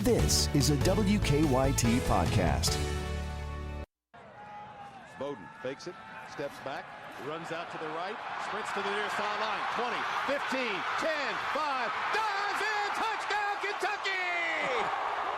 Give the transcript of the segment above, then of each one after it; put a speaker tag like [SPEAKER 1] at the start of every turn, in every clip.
[SPEAKER 1] This is a WKYT podcast.
[SPEAKER 2] Bowden fakes it, steps back, runs out to the right, sprints to the near sideline. 20, 15, 10, 5, dives in, touchdown, Kentucky!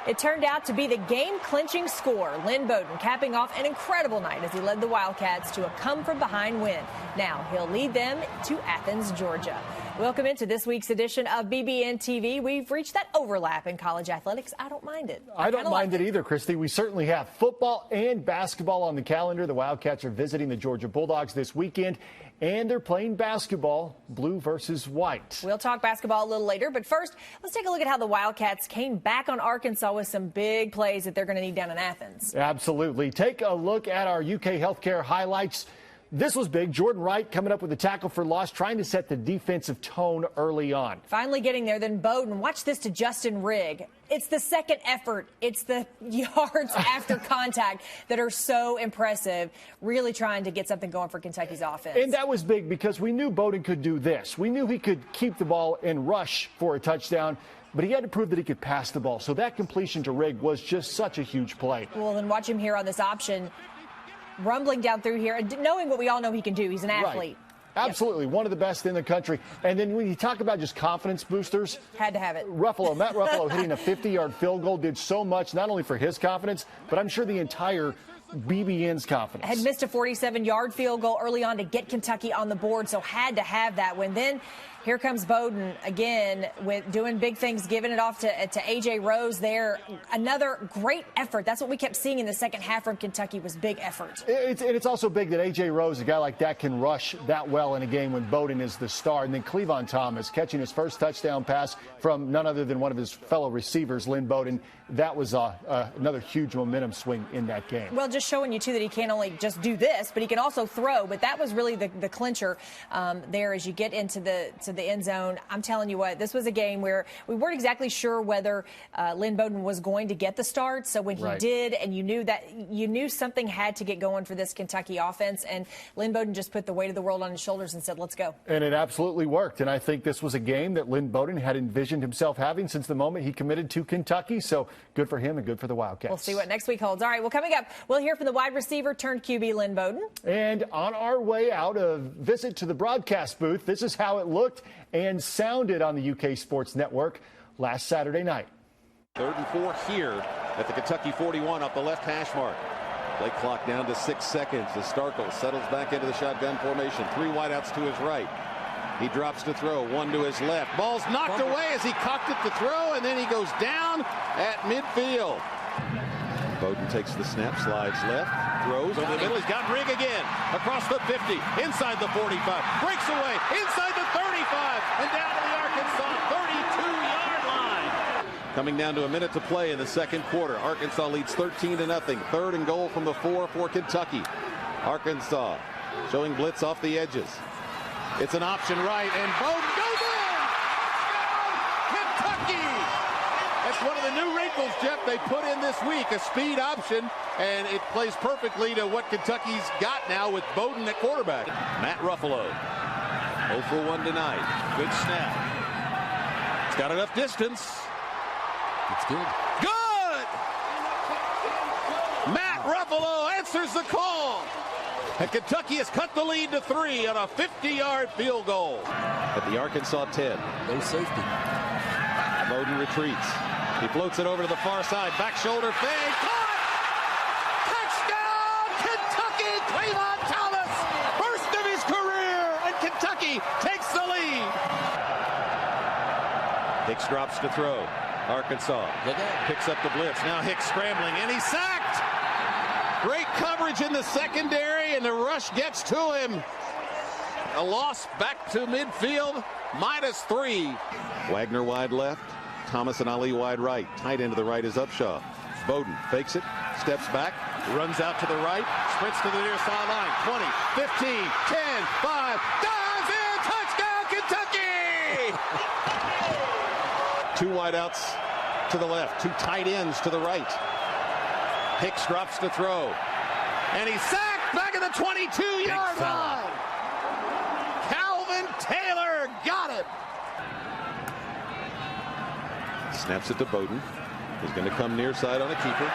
[SPEAKER 3] It turned out to be the game-clinching score. Lynn Bowden capping off an incredible night as he led the Wildcats to a come-from-behind win. Now he'll lead them to Athens, Georgia. Welcome into this week's edition of BBNTV. We've reached that overlap in college athletics. I don't mind it.
[SPEAKER 4] I don't mind it either, Christy. We certainly have football and basketball on the calendar. The Wildcats are visiting the Georgia Bulldogs this weekend, and they're playing basketball, blue versus white.
[SPEAKER 3] We'll talk basketball a little later, but first, let's take a look at how the Wildcats came back on Arkansas with some big plays that they're going to need down in Athens.
[SPEAKER 4] Absolutely. Take a look at our UK healthcare highlights. This was big. Jordan Wright coming up with a tackle for loss, trying to set the defensive tone early on.
[SPEAKER 3] Finally getting there, then Bowden. Watch this to Justin Rigg. It's the second effort. It's the yards after contact that are so impressive, really trying to get something going for Kentucky's offense.
[SPEAKER 4] And that was big because we knew Bowden could do this. We knew he could keep the ball and rush for a touchdown, but he had to prove that he could pass the ball. So that completion to Rigg was just such a huge play.
[SPEAKER 3] Well, then watch him here on this option. Rumbling down through here, knowing what we all know he can do. He's an athlete.
[SPEAKER 4] Right. Absolutely. Yep. One of the best in the country. And then when you talk about just confidence boosters.
[SPEAKER 3] Had to have it.
[SPEAKER 4] Matt Ruffalo hitting a 50-yard field goal did so much, not only for his confidence, but I'm sure the entire BBN's confidence.
[SPEAKER 3] Had missed a 47-yard field goal early on to get Kentucky on the board, so had to have that win. Then here comes Bowden again with doing big things, giving it off to A.J. Rose there. Another great effort. That's what we kept seeing in the second half from Kentucky was big effort.
[SPEAKER 4] It's also big that A.J. Rose, a guy like that, can rush that well in a game when Bowden is the star. And then Cleavon Thomas catching his first touchdown pass from none other than one of his fellow receivers, Lynn Bowden. That was another huge momentum swing in that game.
[SPEAKER 3] Well, just showing you, too, that he can't only just do this, but he can also throw. But that was really the clincher there as you get into the end zone. I'm telling you what, this was a game where we weren't exactly sure whether Lynn Bowden was going to get the start. So when he did, and you knew something had to get going for this Kentucky offense, and Lynn Bowden just put the weight of the world on his shoulders and said, let's go. And
[SPEAKER 4] it absolutely worked. And I think this was a game that Lynn Bowden had envisioned himself having since the moment he committed to Kentucky. So good for him and good for the Wildcats.
[SPEAKER 3] We'll see what next week holds. All right, well, coming up, we'll hear from the wide receiver turned QB, Lynn Bowden.
[SPEAKER 4] And on our way out, a visit to the broadcast booth. This is how it looked and sounded on the UK Sports Network last Saturday night.
[SPEAKER 2] 3rd and 4 here at the Kentucky 41 up the left hash mark. Play clock down to 6 seconds as Starkle settles back into the shotgun formation. 3 wideouts to his right. He drops to throw, 1 to his left. Ball's knocked away as he cocked it to throw, and then he goes down at midfield. Bowden takes the snap, slides left, throws over the middle. He's got Rigg again. Across the 50, inside the 45, breaks away, inside the 35, and down to the Arkansas 32-yard line. Coming down to a minute to play in the second quarter. Arkansas leads 13-0. 3rd and goal from the 4 for Kentucky. Arkansas showing blitz off the edges. It's an option right, and Bowden goes in! Kentucky! That's one of the new wrinkles, Jeff, they put in this week, a speed option, and it plays perfectly to what Kentucky's got now with Bowden at quarterback. Matt Ruffalo, 0 for 1 tonight. Good snap. It's got enough distance. It's good. Good! Matt Ruffalo answers the call. And Kentucky has cut the lead to 3 on a 50-yard field goal. At the Arkansas 10.
[SPEAKER 5] No safety.
[SPEAKER 2] Bowden retreats. He floats it over to the far side. Back shoulder fade. Caught! Touchdown! Kentucky! Cleavon Thomas! First of his career! And Kentucky takes the lead. Hicks drops to throw. Arkansas picks up the blitz. Now Hicks scrambling, and he's sacked! Great coverage in the secondary, and the rush gets to him. A loss back to midfield, -3. Wagner wide left, Thomas and Ali wide right. Tight end to the right is Upshaw. Bowden fakes it, steps back, runs out to the right, sprints to the near sideline. 20, 15, 10, 5, dives in, touchdown, Kentucky! 2 wideouts to the left, 2 tight ends to the right. Hicks drops to throw. And he's sacked back at the 22-yard line. Calvin Taylor got it. Snaps it to Bowden. He's going to come near side on a keeper.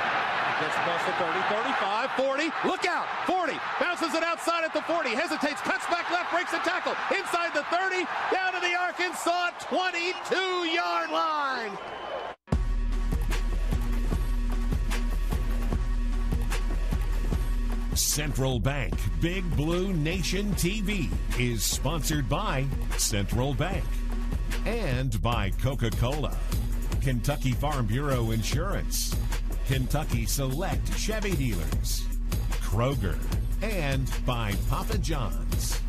[SPEAKER 2] Gets across the 30, 35, 40. Look out! 40. Bounces it outside at the 40. Hesitates. Cuts back left. Breaks a tackle. Inside the 30. Down to the Arkansas 22-yard line.
[SPEAKER 5] Central Bank Big Blue Nation TV is sponsored by Central Bank and by Coca-Cola, Kentucky Farm Bureau Insurance, Kentucky Select Chevy Dealers, Kroger, and by Papa John's.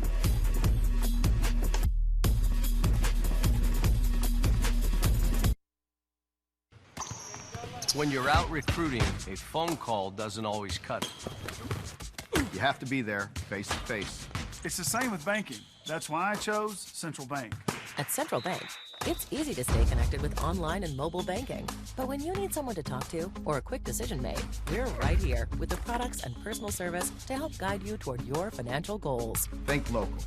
[SPEAKER 6] When you're out recruiting, a phone call doesn't always cut it.
[SPEAKER 7] You have to be there face to face.
[SPEAKER 8] It's the same with banking. That's why I chose Central Bank.
[SPEAKER 9] At Central Bank, it's easy to stay connected with online and mobile banking. But when you need someone to talk to or a quick decision made, we're right here with the products and personal service to help guide you toward your financial goals.
[SPEAKER 7] Think local.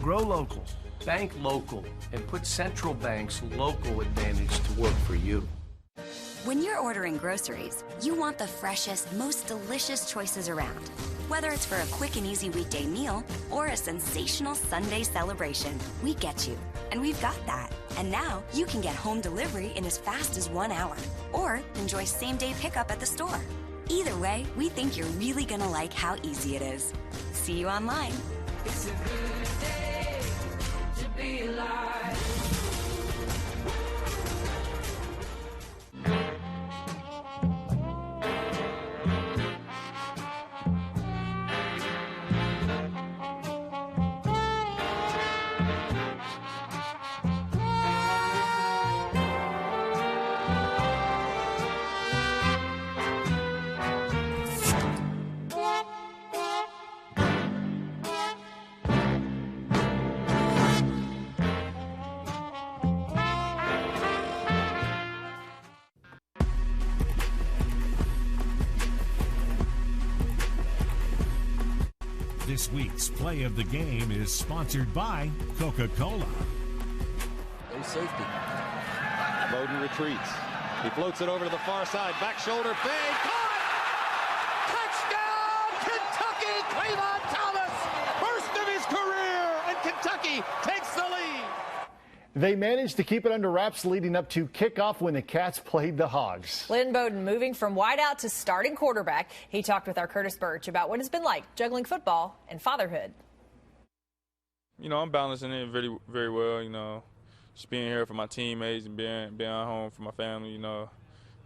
[SPEAKER 8] Grow local.
[SPEAKER 6] Bank local and put Central Bank's local advantage to work for you.
[SPEAKER 10] When you're ordering groceries, you want the freshest, most delicious choices around. Whether it's for a quick and easy weekday meal or a sensational Sunday celebration, we get you. And we've got that. And now you can get home delivery in as fast as 1 hour or enjoy same-day pickup at the store. Either way, we think you're really gonna like how easy it is. See you online.
[SPEAKER 11] It's a good day to be alive.
[SPEAKER 5] This week's play of the game is sponsored by Coca-Cola.
[SPEAKER 6] No safety.
[SPEAKER 2] Bowden retreats. He floats it over to the far side. Back shoulder fade. Caught! Touchdown, Kentucky! Cleveland Thomas! First of his career, and Kentucky takes the lead.
[SPEAKER 4] They managed to keep it under wraps leading up to kickoff when the Cats played the Hogs.
[SPEAKER 3] Lynn Bowden moving from wideout to starting quarterback. He talked with our Curtis Birch about what it's been like juggling football and fatherhood.
[SPEAKER 12] You know, I'm balancing it very, very well, you know, just being here for my teammates and being at home for my family, you know.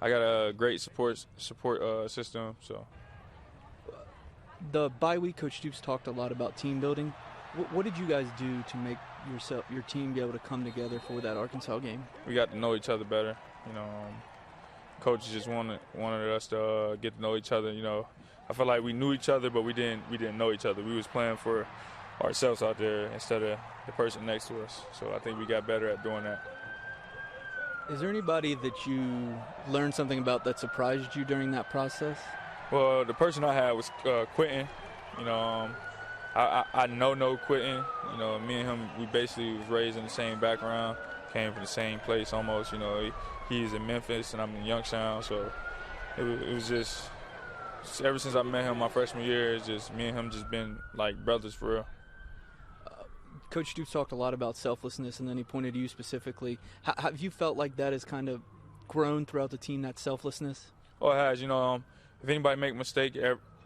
[SPEAKER 12] I got a great support system, so.
[SPEAKER 13] The bye week, Coach Stoops talked a lot about team building. What did you guys do to make your team be able to come together for that Arkansas game?
[SPEAKER 12] We got to know each other better. You know, coaches just wanted us to get to know each other. You know, I felt like we knew each other, but we didn't know each other. We was playing for ourselves out there instead of the person next to us. So I think we got better at doing that.
[SPEAKER 13] Is there anybody that you learned something about that surprised you during that process?
[SPEAKER 12] Well, the person I had was Quentin. You know, I know Quentin. You know, me and him, we basically was raised in the same background, came from the same place almost. You know, he's in Memphis and I'm in Youngstown, so it was just ever since I met him my freshman year, it's just me and him just been like brothers for real.
[SPEAKER 13] Coach Stoops talked a lot about selflessness, and then he pointed to you specifically. Have you felt like that has kind of grown throughout the team, that selflessness?
[SPEAKER 12] Oh, it has. You know, if anybody make a mistake,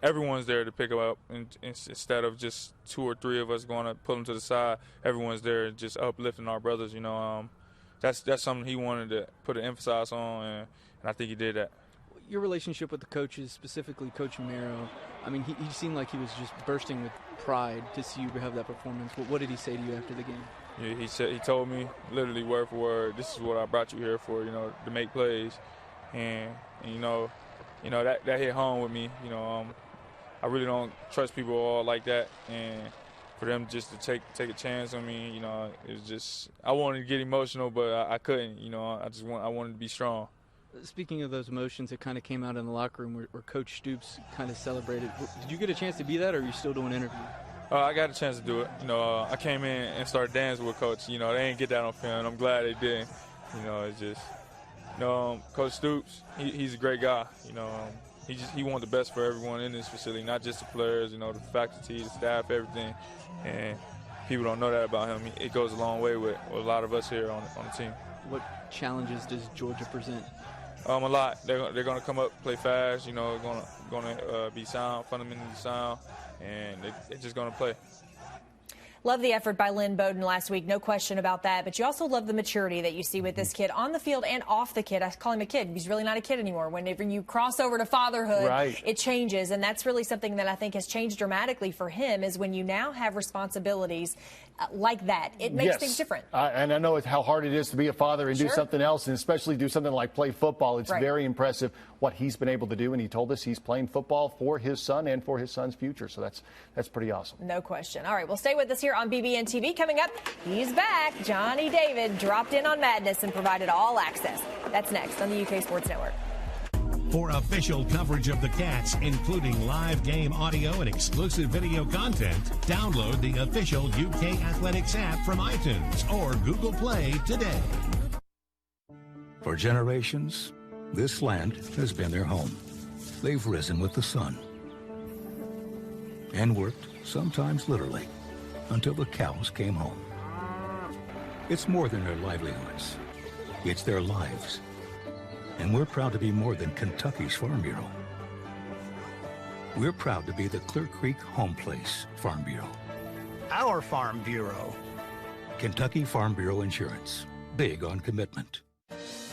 [SPEAKER 12] everyone's there to pick them up, and instead of just 2 or 3 of us going to pull them to the side, everyone's there just uplifting our brothers. You know, that's something he wanted to put an emphasis on, and I think he did that.
[SPEAKER 13] Your relationship with the coaches, specifically Coach Mero, I mean, he seemed like he was just bursting with pride to see you have that performance. What did he say to you after the game?
[SPEAKER 12] Yeah, he told me literally word for word, this is what I brought you here for, you know, to make plays, and you know that hit home with me. You know, I really don't trust people all like that, and for them just to take a chance on me, you know, it was just, I wanted to get emotional, but I couldn't. You know, I wanted to be strong.
[SPEAKER 13] Speaking of those emotions, it kind of came out in the locker room where Coach Stoops kind of celebrated. Did you get a chance to be that, or are you still doing interviews?
[SPEAKER 12] I got a chance to do it. You know, I came in and started dancing with Coach. You know, they didn't get that on film. I'm glad they didn't. You know, it's just, Coach Stoops, he's a great guy. He wants the best for everyone in this facility, not just the players, the faculty, the staff, everything. And people don't know that about him. It goes a long way with a lot of us here on the team.
[SPEAKER 13] What challenges does Georgia present?
[SPEAKER 12] A lot. They're going to come up, play fast. Going to be sound, fundamentally sound, and they're just going to play.
[SPEAKER 3] Love the effort by Lynn Bowden last week, no question about that. But you also love the maturity that you see with this kid on the field and off the kid. I call him a kid. He's really not a kid anymore. Whenever you cross over to fatherhood,
[SPEAKER 4] right,
[SPEAKER 3] it changes. And that's really something that I think has changed dramatically for him, is when you now have responsibilities like that. It makes things different.
[SPEAKER 4] And I know how hard it is to be a father and do something else, and especially do something like play football. It's very impressive what he's been able to do. And he told us he's playing football for his son and for his son's future. So that's pretty awesome.
[SPEAKER 3] No question. All right, well, stay with us here on BBNTV. Coming up, he's back. Johnny David dropped in on Madness and provided all access. That's next on the UK Sports Network.
[SPEAKER 5] For official coverage of the Cats, including live game audio and exclusive video content, download the official UK Athletics app from iTunes or Google Play today.
[SPEAKER 14] For generations, this land has been their home. They've risen with the sun and worked, sometimes literally, until the cows came home. It's more than their livelihoods. It's their lives. And we're proud to be more than Kentucky's Farm Bureau. We're proud to be the Clear Creek Home Place Farm Bureau.
[SPEAKER 15] Our Farm Bureau.
[SPEAKER 14] Kentucky Farm Bureau Insurance. Big on commitment.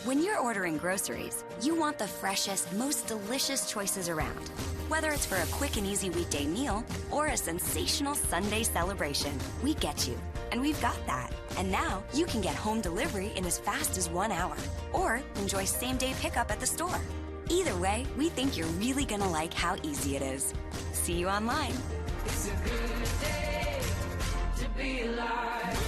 [SPEAKER 10] When you're ordering groceries, you want the freshest, most delicious choices around. Whether it's for a quick and easy weekday meal or a sensational Sunday celebration, we get you. And we've got that. And now you can get home delivery in as fast as 1 hour or enjoy same-day pickup at the store. Either way, we think you're really gonna like how easy it is. See you online.
[SPEAKER 11] It's a good day to be alive.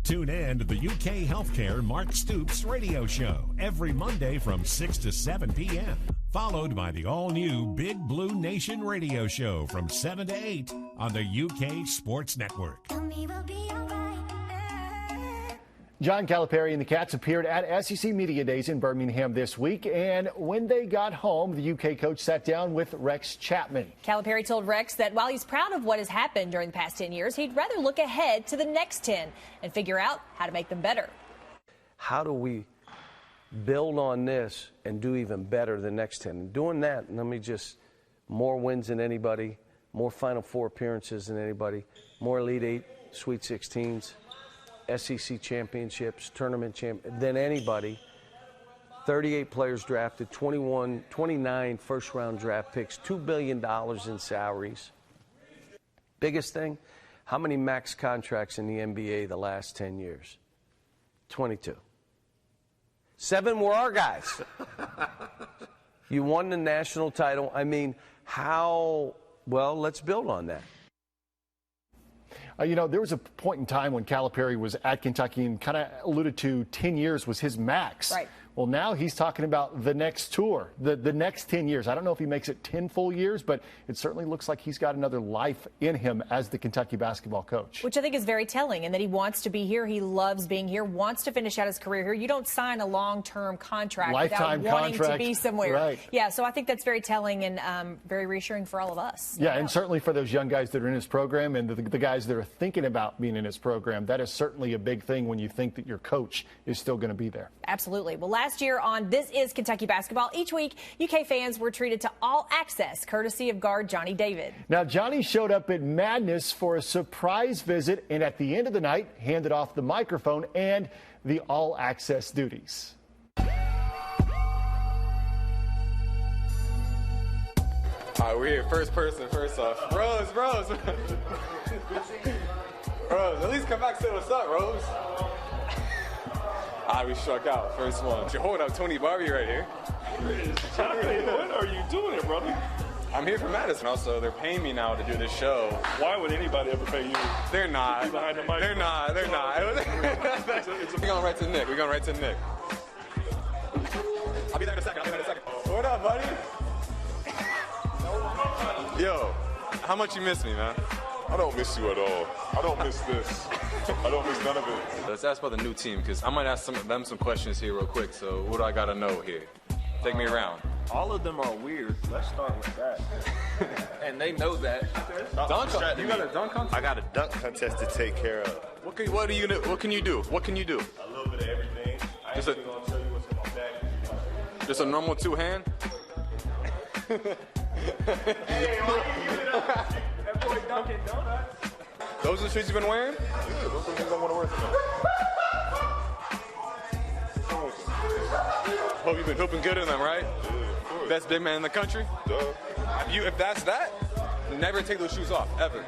[SPEAKER 5] Tune in to the UK Healthcare Mark Stoops radio show every Monday from 6 to 7 p.m. Followed by the all-new Big Blue Nation radio show from 7 to 8 on the UK Sports Network.
[SPEAKER 4] John Calipari and the Cats appeared at SEC Media Days in Birmingham this week, and when they got home, the UK coach sat down with Rex Chapman.
[SPEAKER 3] Calipari told Rex that while he's proud of what has happened during the past 10 years, he'd rather look ahead to the next 10 and figure out how to make them better.
[SPEAKER 6] How do we build on this and do even better the next 10? And doing that, more wins than anybody, more Final Four appearances than anybody, more Elite Eight, Sweet 16s. SEC championships, tournament than anybody. 38 players drafted, 29 first-round draft picks, $2 billion in salaries. Biggest thing, how many max contracts in the NBA the last 10 years? 22. 7 were our guys. You won the national title. Let's build on that.
[SPEAKER 4] There was a point in time when Calipari was at Kentucky and kind of alluded to 10 years was his max.
[SPEAKER 3] Right.
[SPEAKER 4] Well, now he's talking about the next tour, the next 10 years. I don't know if he makes it 10 full years, but it certainly looks like he's got another life in him as the Kentucky basketball coach.
[SPEAKER 3] Which I think is very telling, and that he wants to be here. He loves being here, wants to finish out his career here. You don't sign a long-term contract
[SPEAKER 4] Lifetime
[SPEAKER 3] without wanting
[SPEAKER 4] contract,
[SPEAKER 3] to be somewhere.
[SPEAKER 4] Right.
[SPEAKER 3] Yeah, so I think that's very telling and very reassuring for all of us.
[SPEAKER 4] Yeah, and certainly for those young guys that are in his program and the guys that are thinking about being in his program, that is certainly a big thing when you think that your coach is still going to be there.
[SPEAKER 3] Absolutely. Well, last year on This Is Kentucky Basketball, each week UK fans were treated to all access, courtesy of guard Johnny David.
[SPEAKER 4] Now, Johnny showed up at Madness for a surprise visit, and at the end of the night, handed off the microphone and the all access duties.
[SPEAKER 12] All right, we're here. First person, first off. Rose. Rose, at least come back and say what's up, Rose. We struck out. First one. Hold up, Tony Barbie right here.
[SPEAKER 16] What are you doing, brother?
[SPEAKER 12] I'm here for Madison. Also, they're paying me now to do this show.
[SPEAKER 16] Why would anybody ever pay you?
[SPEAKER 12] They're not.
[SPEAKER 16] Behind the mic.
[SPEAKER 12] They're not. We're going right to the Nick. I'll be there in a second. What up, buddy? Yo,
[SPEAKER 17] How much you miss me, man?
[SPEAKER 16] I don't miss you at all. I don't miss this. I don't miss none of it.
[SPEAKER 17] Let's ask about the new team, because I might ask them some questions here real quick. So what do I got to know here? Take me around.
[SPEAKER 18] All of them are weird. Let's start with that.
[SPEAKER 17] And they know that. Dunk, you got a dunk contest?
[SPEAKER 18] I got a dunk contest to take care of.
[SPEAKER 17] What can you do? What can you do?
[SPEAKER 18] A little bit of everything. I ain't gonna tell you what's in my bag.
[SPEAKER 17] Just a normal two-hand?
[SPEAKER 18] Hey, why you giving up? That boy Dunkin' Donuts.
[SPEAKER 17] Those are the shoes you've been wearing?
[SPEAKER 16] Yeah, those are the things I want to wear tonight.
[SPEAKER 17] Hope you've been hooping good in them, right?
[SPEAKER 16] Yeah, of course.
[SPEAKER 17] Best big man in the country?
[SPEAKER 16] Duh.
[SPEAKER 17] If that's that, never take those shoes off, ever.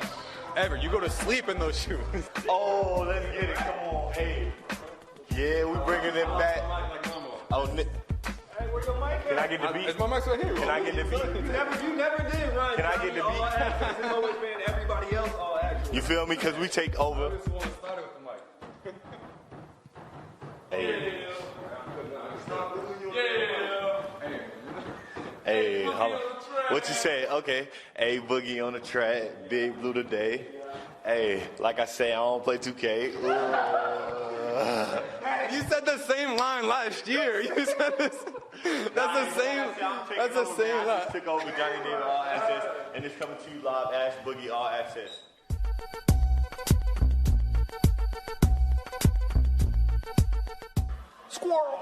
[SPEAKER 17] Ever. You go to sleep in those shoes.
[SPEAKER 18] Oh, let's get it. Come on. Hey. Yeah, we bringing it back. Oh, can I get the beat?
[SPEAKER 17] Is my mic right here?
[SPEAKER 18] Can I get the beat?
[SPEAKER 19] You never did, Ryan.
[SPEAKER 18] Can I get the beat?
[SPEAKER 19] It's always been everybody else all action.
[SPEAKER 18] You feel me? Because we take over. Hey. Hey, hold on. What you say? Okay. Hey, Boogie on the track. Big Blue today. Hey, like I say, I don't play 2K.
[SPEAKER 17] You said the same line last year. You said this. That's the same. That's the same line.
[SPEAKER 18] I just took over Johnny Davis All Access, and it's coming to you live. Ash Boogie All Access.
[SPEAKER 16] Squirrel.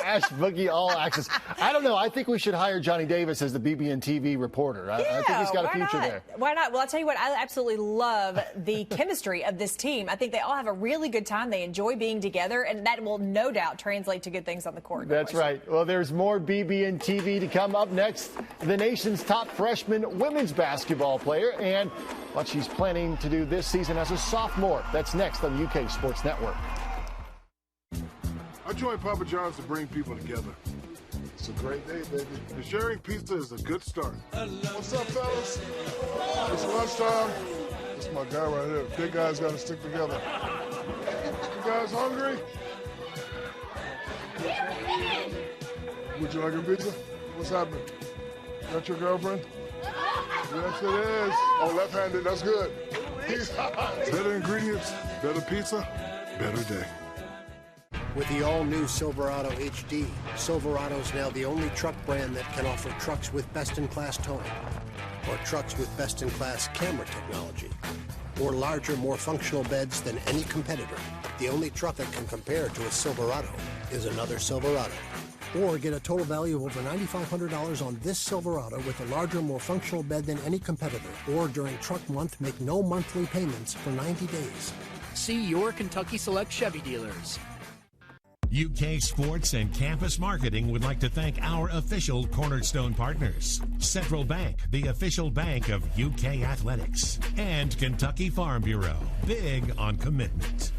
[SPEAKER 4] Ash Boogie All Access. I don't know. I think we should hire Johnny Davis as the BBNTV reporter. I think he's got a future there.
[SPEAKER 3] Why not? Well, I'll tell you what, I absolutely love the chemistry of this team. I think they all have a really good time. They enjoy being together, and that will no doubt translate to good things on the court.
[SPEAKER 4] That's right. Well, there's more BBNTV to come. Up next, the nation's top freshman women's basketball player and what she's planning to do this season as a sophomore. That's next on the UK Sports Network.
[SPEAKER 16] I joined Papa John's to bring people together. It's a great day, baby. And sharing pizza is a good start. What's up, fellas? It's lunchtime. This is my guy right here. Big guys got to stick together. You guys hungry? Would you like a pizza? What's happening? That your girlfriend? Yes, it is. Oh, left-handed. That's good. Better ingredients, better pizza, better day.
[SPEAKER 20] With the all-new Silverado HD, Silverado is now the only truck brand that can offer trucks with best-in-class towing, or trucks with best-in-class camera technology, or larger, more functional beds than any competitor. The only truck that can compare to a Silverado is another Silverado. Or get a total value of over $9,500 on this Silverado with a larger, more functional bed than any competitor. Or during truck month, make no monthly payments for 90 days.
[SPEAKER 21] See your Kentucky Select Chevy dealers.
[SPEAKER 5] UK Sports and Campus Marketing would like to thank our official Cornerstone partners. Central Bank, the official bank of UK Athletics. And Kentucky Farm Bureau, big on commitment.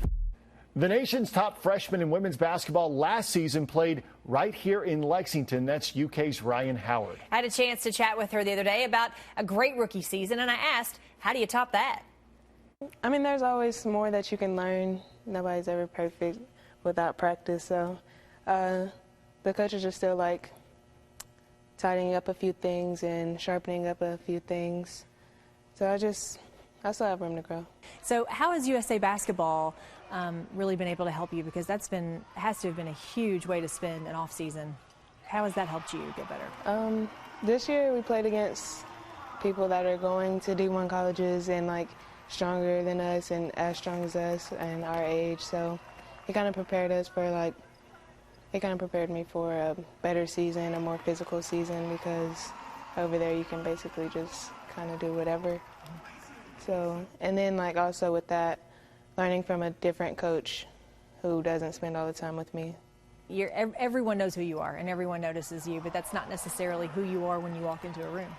[SPEAKER 4] The nation's top freshman in women's basketball last season played right here in Lexington. That's UK's Ryan Howard.
[SPEAKER 3] I had a chance to chat with her the other day about a great rookie season, and I asked, how do you top that?
[SPEAKER 22] I mean, there's always more that you can learn. Nobody's ever perfect without practice, so the coaches are still like tidying up a few things and sharpening up a few things. So I still have room to grow.
[SPEAKER 3] So how has USA Basketball really been able to help you? Because has to have been a huge way to spend an off season. How has that helped you get better?
[SPEAKER 22] This year we played against people that are going to D1 colleges and like stronger than us and as strong as us and our age. So it kind of prepared us for it kind of prepared me for a better season, a more physical season, because over there you can basically just kind of do whatever. So, and then like also with that, learning from a different coach who doesn't spend all the time with me.
[SPEAKER 3] Everyone knows who you are and everyone notices you, but that's not necessarily who you are when you walk into a room.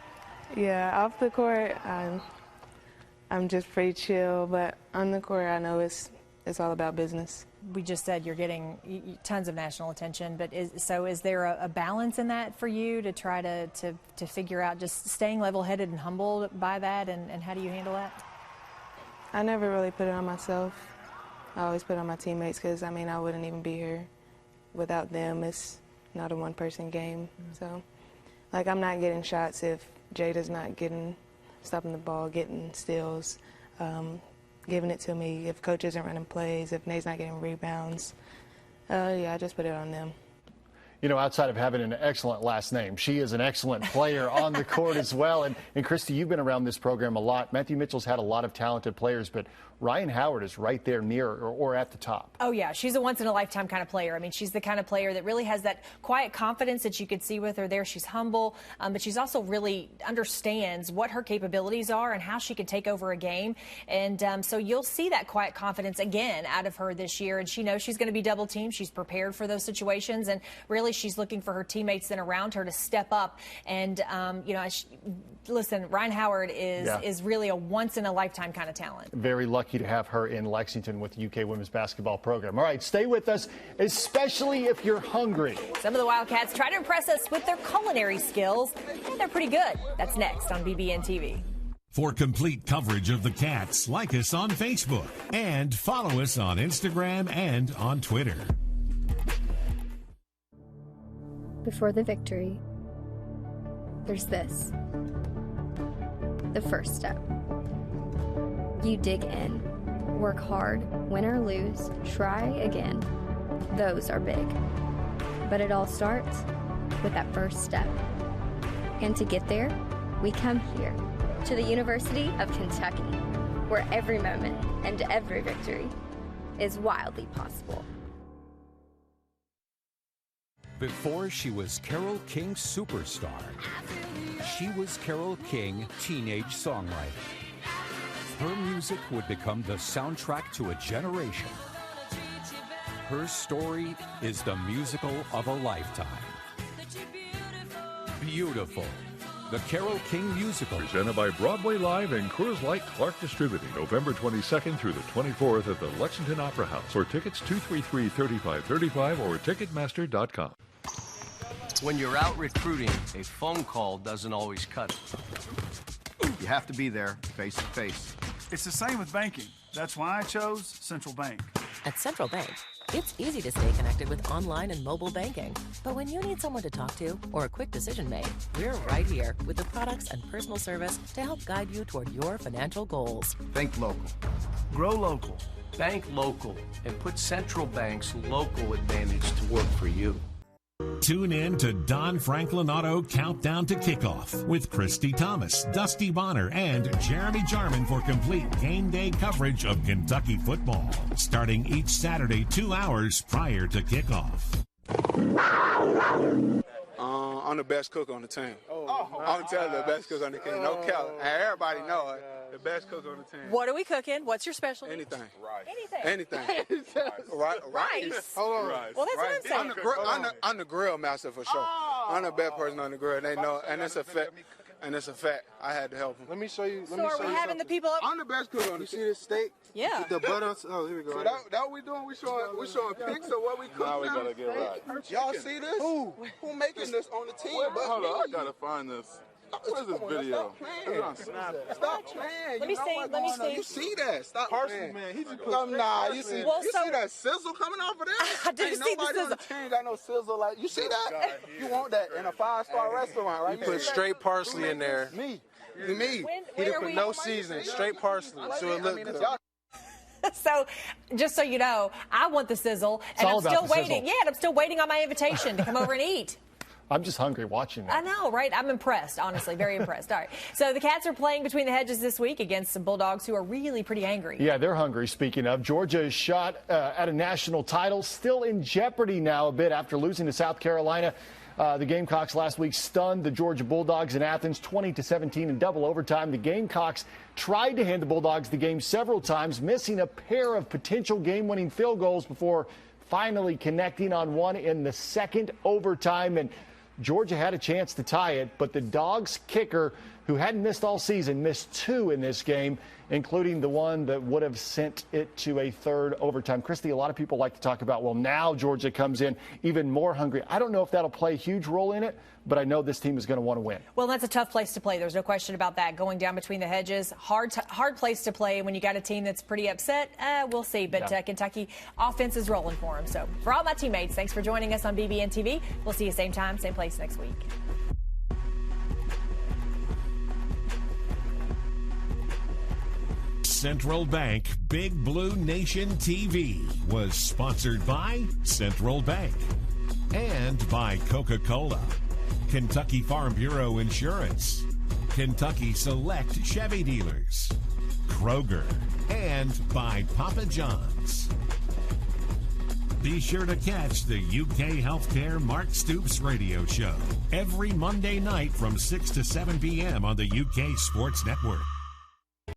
[SPEAKER 22] Yeah, off the court, I'm just pretty chill, but on the court I know it's all about business.
[SPEAKER 3] We just said you're getting tons of national attention, but is there a balance in that for you to try to figure out just staying level-headed and humbled by that, and how do you handle that?
[SPEAKER 22] I never really put it on myself. I always put it on my teammates because, I mean, I wouldn't even be here without them. It's not a one-person game. So, like, I'm not getting shots if Jada's not stopping the ball, getting steals, giving it to me. If coach isn't running plays, if Nate's not getting rebounds, I just put it on them.
[SPEAKER 4] You know, outside of having an excellent last name, she is an excellent player on the court as well. And Christy, you've been around this program a lot. Matthew Mitchell's had a lot of talented players, but Ryan Howard is right there near or at the top.
[SPEAKER 3] Oh, yeah. She's a once-in-a-lifetime kind of player. I mean, she's the kind of player that really has that quiet confidence that you could see with her there. She's humble, but she's also really understands what her capabilities are and how she can take over a game. And so you'll see that quiet confidence again out of her this year. And she knows she's going to be double-teamed. She's prepared for those situations. And really, she's looking for her teammates then around her to step up. And, listen, Ryan Howard is really a once-in-a-lifetime kind of talent.
[SPEAKER 4] Very lucky to have her in Lexington with the UK women's basketball program. All right, stay with us, especially if you're hungry.
[SPEAKER 3] Some of the Wildcats try to impress us with their culinary skills, and they're pretty good. That's next on BBNTV.
[SPEAKER 5] For complete coverage of the Cats, like us on Facebook and follow us on Instagram and on Twitter.
[SPEAKER 1] Before the victory, there's this. The first step. You dig in, work hard, win or lose, try again. Those are big. But it all starts with that first step. And to get there, we come here to the University of Kentucky, where every moment and every victory is wildly possible.
[SPEAKER 9] Before she was Carole King's superstar, she was Carole King, teenage songwriter. Her music would become the soundtrack to a generation. Her story is the musical of a lifetime. Beautiful. The Carole King Musical.
[SPEAKER 23] Presented by Broadway Live and Coors Light Clark Distributing. November 22nd through the 24th at the Lexington Opera House. For tickets, 233-3535 or Ticketmaster.com.
[SPEAKER 6] When you're out recruiting, a phone call doesn't always cut it.
[SPEAKER 7] You have to be there face to face.
[SPEAKER 8] It's the same with banking. That's why I chose Central Bank.
[SPEAKER 24] At Central Bank, it's easy to stay connected with online and mobile banking. But when you need someone to talk to or a quick decision made, we're right here with the products and personal service to help guide you toward your financial goals.
[SPEAKER 7] Think local.
[SPEAKER 8] Grow local.
[SPEAKER 6] Bank local and put Central Bank's local advantage to work for you.
[SPEAKER 5] Tune in to Don Franklin Auto Countdown to Kickoff with Christy Thomas, Dusty Bonner, and Jeremy Jarman for complete game day coverage of Kentucky football. Starting each Saturday 2 hours prior to kickoff.
[SPEAKER 25] I'm the best cook on the team. I'm telling you, the best cook on the team. No cap. Everybody know it. The best cook on the team.
[SPEAKER 3] What are we cooking? What's your specialty?
[SPEAKER 25] Anything.
[SPEAKER 3] Rice.
[SPEAKER 25] Anything. Rice.
[SPEAKER 3] Hold on. Well, that's what I'm saying.
[SPEAKER 25] I'm the grill master for sure. I'm the best person on the grill. They know, and it's a fact. And it's a fact. I had to help them. Let me show you.
[SPEAKER 3] So are we having the people up?
[SPEAKER 25] I'm the best cook on the team. You see this steak?
[SPEAKER 3] Yeah.
[SPEAKER 25] The butter. Oh, here we go. So that what we doing? We showing pics of what we cook. Now we gotta get right. Y'all see this? Who making this on the team? Hold on, I gotta find this. Where's this video? Stop playing.
[SPEAKER 3] Let me see.
[SPEAKER 25] You see that? Stop playing.
[SPEAKER 24] Man,
[SPEAKER 25] he just you see that sizzle coming off of there?
[SPEAKER 3] I didn't see the sizzle.
[SPEAKER 25] Nobody on the team got no sizzle like you see that? You want that in a 5-star restaurant, right?
[SPEAKER 24] You put straight parsley in there.
[SPEAKER 25] Me.
[SPEAKER 24] He didn't put no seasoning, straight parsley, so it looked good.
[SPEAKER 3] So, just so you know, I want the sizzle, and I'm still waiting. Yeah, and I'm still waiting on my invitation to come over and eat.
[SPEAKER 4] I'm just hungry watching that.
[SPEAKER 3] I know, right? I'm impressed, honestly, very impressed. All right. So the Cats are playing between the hedges this week against some Bulldogs who are really pretty angry. Yeah,
[SPEAKER 4] they're hungry, speaking of. Georgia is shot at a national title, still in jeopardy now a bit after losing to South Carolina. The Gamecocks last week stunned the Georgia Bulldogs in Athens 20-17 in double overtime. The Gamecocks tried to hand the Bulldogs the game several times, missing a pair of potential game-winning field goals before finally connecting on one in the second overtime. And Georgia had a chance to tie it, but the Dogs kicker, who hadn't missed all season, missed 2 in this game, including the one that would have sent it to a third overtime. Christy, a lot of people like to talk about, well, now Georgia comes in even more hungry. I don't know if that'll play a huge role in it, but I know this team is going to want to win.
[SPEAKER 3] Well, that's a tough place to play. There's no question about that. Going down between the hedges, hard place to play when you got a team that's pretty upset. We'll see. But Kentucky offense is rolling for them. So for all my teammates, thanks for joining us on BBNTV. We'll see you same time, same place next week.
[SPEAKER 5] Central Bank Big Blue Nation TV was sponsored by Central Bank and by Coca-Cola, Kentucky Farm Bureau Insurance, Kentucky Select Chevy Dealers, Kroger, and by Papa John's. Be sure to catch the UK Healthcare Mark Stoops radio show every Monday night from 6 to 7 p.m. on the UK Sports Network.